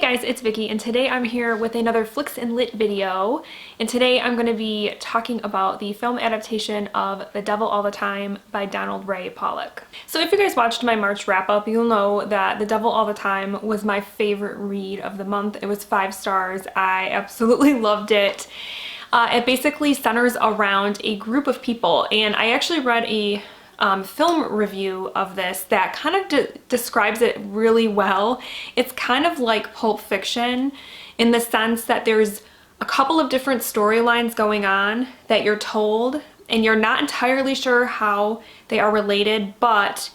Hey guys, it's Vicky, and today I'm here with another Flicks and Lit video, and today I'm going to be talking about the film adaptation of The Devil All the Time by Donald Ray Pollock. So if you guys watched my March wrap-up, you'll know that The Devil All the Time was my favorite read of the month. It was 5 stars. I absolutely loved it. It basically centers around a group of people, and I actually read a film review of this that kind of describes it really well. It's kind of like Pulp Fiction in the sense that there's a couple of different storylines going on that you're told and you're not entirely sure how they are related, but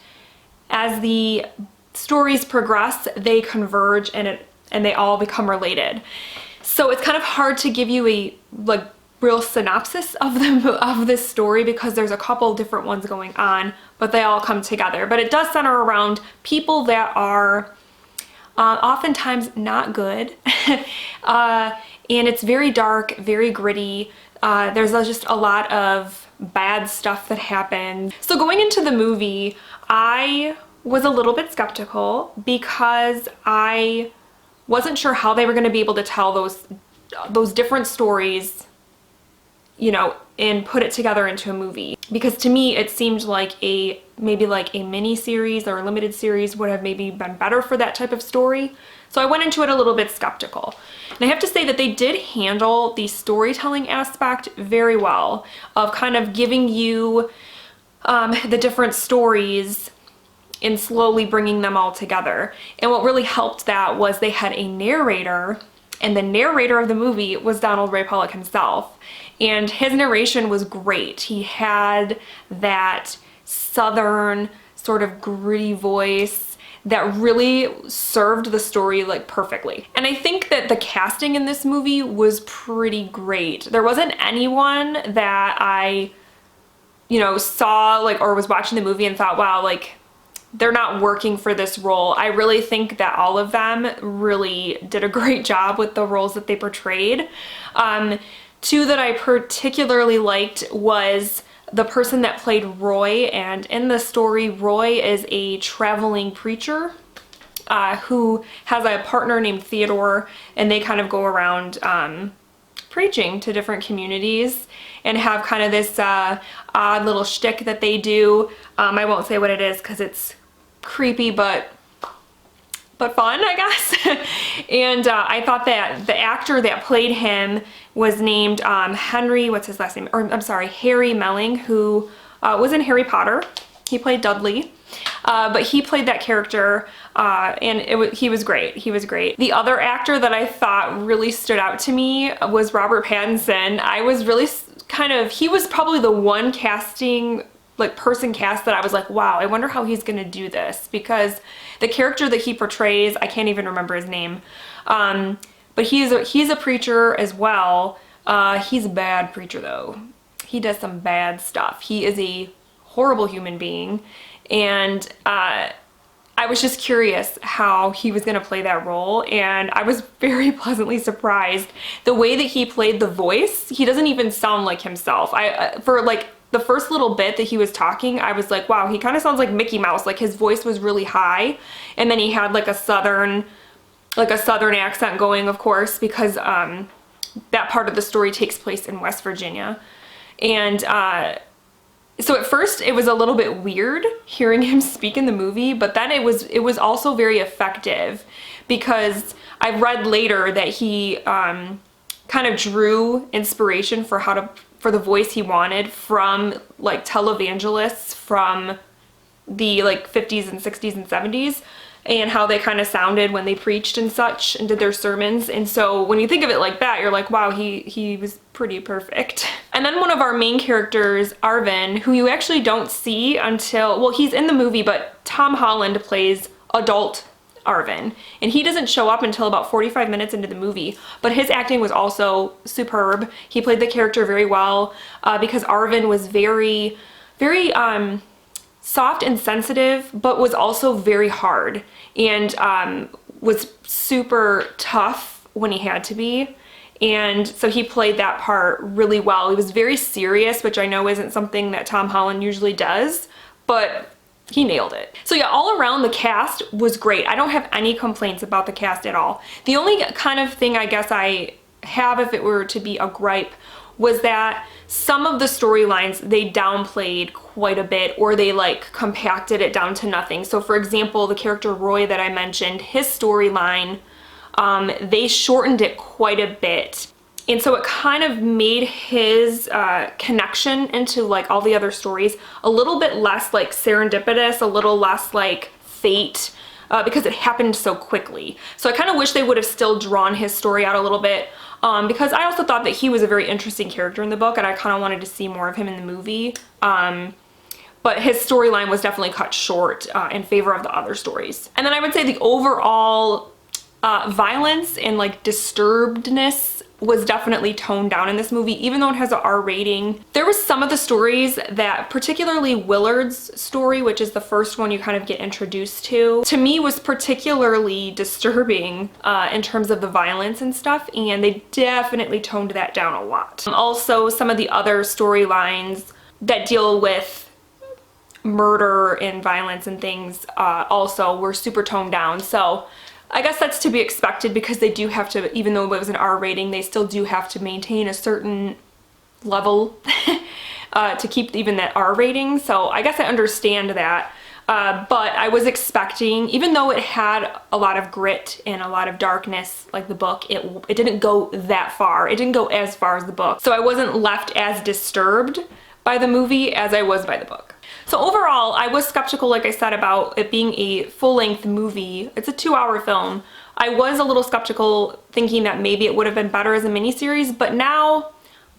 as the stories progress, they converge and they all become related. So it's kind of hard to give you a real synopsis of this story because there's a couple different ones going on, but they all come together. But it does center around people that are oftentimes not good, and it's very dark, very gritty. There's just a lot of bad stuff that happens. So going into the movie, I was a little bit skeptical because I wasn't sure how they were going to be able to tell those different stories, you know, and put it together into a movie. Because to me, it seemed like maybe like a mini series or a limited series would have maybe been better for that type of story. So I went into it a little bit skeptical. And I have to say that they did handle the storytelling aspect very well, of kind of giving you the different stories and slowly bringing them all together. And what really helped that was they had a narrator, and the narrator of the movie was Donald Ray Pollock himself. And his narration was great. He had that southern sort of gritty voice that really served the story like perfectly. And I think that the casting in this movie was pretty great. There wasn't anyone that I, you know, saw like or was watching the movie and thought, wow, like they're not working for this role. I really think that all of them really did a great job with the roles that they portrayed. Two that I particularly liked was the person that played Roy, and in the story, Roy is a traveling preacher who has a partner named Theodore, and they kind of go around preaching to different communities and have kind of this odd little shtick that they do. I won't say what it is because it's creepy, but fun, I guess. And I thought that the actor that played him was named Henry, what's his last name? Or I'm sorry, Harry Melling, who was in Harry Potter. He played Dudley. But he played that character, and he was great. He was great. The other actor that I thought really stood out to me was Robert Pattinson. I was really he was probably the one person cast that I was like, wow, I wonder how he's gonna do this, because the character that he portrays, I can't even remember his name, but he's a preacher as well. He's a bad preacher though. He does some bad stuff. He is a horrible human being, and I was just curious how he was going to play that role, and I was very pleasantly surprised. The way that he played the voice, he doesn't even sound like himself. For like the first little bit that he was talking, I was like, wow, he kind of sounds like Mickey Mouse. Like his voice was really high, and then he had like a southern accent going, of course, because that part of the story takes place in West Virginia. And so at first it was a little bit weird hearing him speak in the movie, but then it was also very effective, because I read later that he kind of drew inspiration for the voice he wanted from like televangelists from the like 50s and 60s and 70s, and how they kind of sounded when they preached and such and did their sermons. And so when you think of it like that, you're like, wow, he was pretty perfect. And then one of our main characters, Arvin, who you actually don't see until, well, he's in the movie, but Tom Holland plays adult Arvin, and he doesn't show up until about 45 minutes into the movie, but his acting was also superb. He played the character very well, because Arvin was very, very soft and sensitive, but was also very hard, and was super tough when he had to be. And so he played that part really well. He was very serious, which I know isn't something that Tom Holland usually does, but he nailed it. So yeah, all around the cast was great. I don't have any complaints about the cast at all. The only kind of thing I guess I have, if it were to be a gripe, was that some of the storylines they downplayed quite a bit, or they like compacted it down to nothing. So for example, the character Roy that I mentioned, his storyline, they shortened it quite a bit. And so it kind of made his connection into like all the other stories a little bit less like serendipitous, a little less like fate, because it happened so quickly. So I kind of wish they would have still drawn his story out a little bit, because I also thought that he was a very interesting character in the book, and I kind of wanted to see more of him in the movie. But his storyline was definitely cut short in favor of the other stories. And then I would say the overall violence and like disturbedness was definitely toned down in this movie, even though it has an R rating. There was some of the stories that, particularly Willard's story, which is the first one you kind of get introduced to me was particularly disturbing in terms of the violence and stuff, and they definitely toned that down a lot. Also, some of the other storylines that deal with murder and violence and things also were super toned down. So I guess that's to be expected, because they do have to, even though it was an R rating, they still do have to maintain a certain level to keep even that R rating. So I guess I understand that. But I was expecting, even though it had a lot of grit and a lot of darkness like the book, it didn't go that far. It didn't go as far as the book. So I wasn't left as disturbed by the movie as I was by the book. So overall, I was skeptical, like I said, about it being a full-length movie. It's a 2-hour film. I was a little skeptical, thinking that maybe it would have been better as a miniseries, but now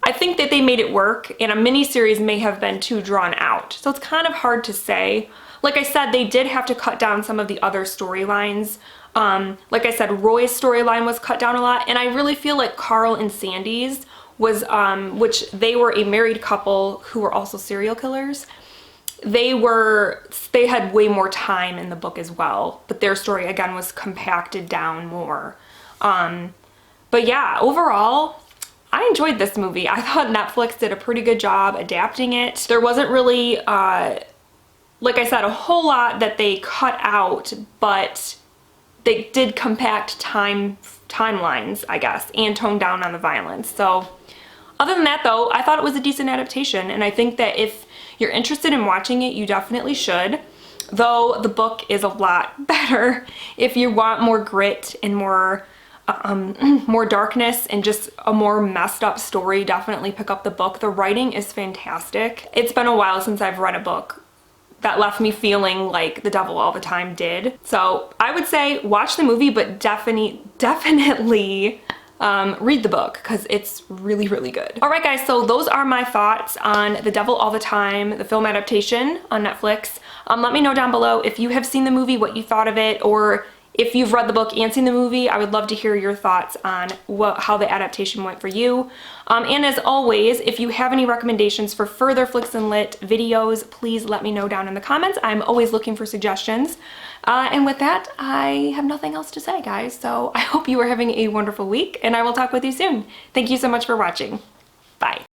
I think that they made it work, and a miniseries may have been too drawn out. So it's kind of hard to say. Like I said, they did have to cut down some of the other storylines. Like I said, Roy's storyline was cut down a lot, and I really feel like Carl and Sandy's was, which they were a married couple who were also serial killers. They had way more time in the book as well, but their story again was compacted down more. But yeah, overall, I enjoyed this movie. I thought Netflix did a pretty good job adapting it. There wasn't really, like I said, a whole lot that they cut out, but they did compact timelines, I guess, and tone down on the violence. So other than that though, I thought it was a decent adaptation, and I think that if you're interested in watching it, you definitely should. Though the book is a lot better. If you want more grit and more darkness and just a more messed up story, definitely pick up the book. The writing is fantastic. It's been a while since I've read a book that left me feeling like The Devil All the Time did. So I would say watch the movie, but definitely read the book, because it's really, really good. All right, guys, so those are my thoughts on The Devil All the Time, the film adaptation on Netflix. Let me know down below if you have seen the movie, what you thought of it, or if you've read the book and seen the movie. I would love to hear your thoughts on how the adaptation went for you. And as always, if you have any recommendations for further Flicks and Lit videos, please let me know down in the comments. I'm always looking for suggestions. And with that, I have nothing else to say, guys. So I hope you are having a wonderful week, and I will talk with you soon. Thank you so much for watching. Bye.